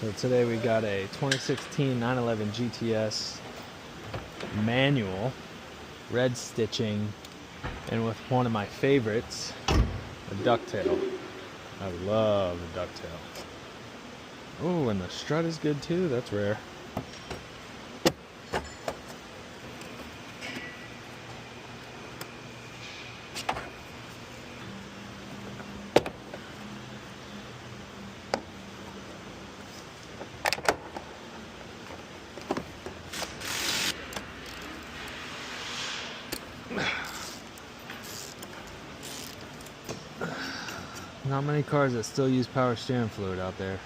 So today we got a 2016 911 GTS manual, red stitching, and with one of my favorites, a ducktail. I love a ducktail. Oh, and the strut is good too. That's rare. Not many cars that still use power steering fluid out there.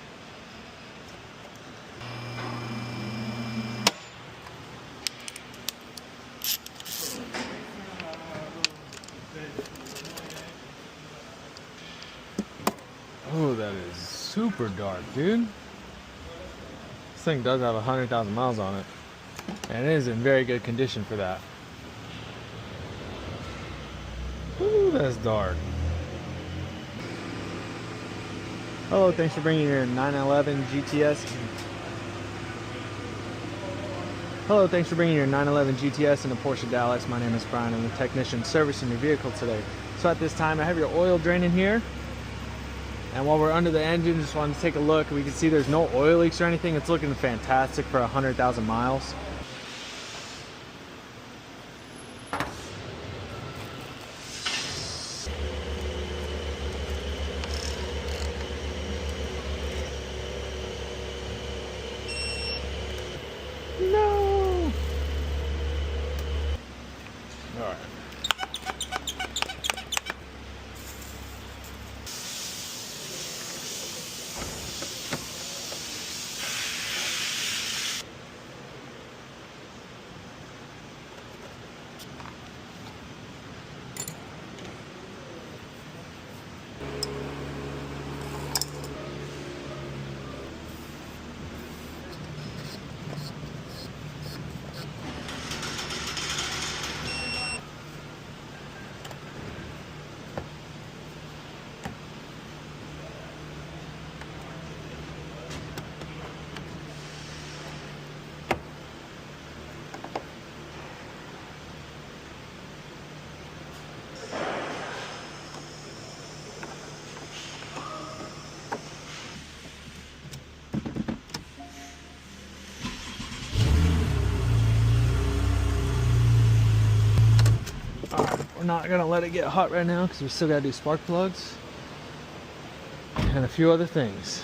Oh, that is super dark, dude. This thing does have 100,000 miles on it, and it is in very good condition for that. Ooh, that's dark. Hello, thanks for bringing your 911 GTS. Hello, thanks for bringing your 911 GTS into Porsche Dallas. My name is Brian. I'm the technician servicing your vehicle today. So at this time, I have your oil draining here. And while we're under the engine, just wanted to take a look. We can see there's no oil leaks or anything. It's looking fantastic for 100,000 miles. No! All right. We're not gonna let it get hot right now because we still gotta do spark plugs and a few other things.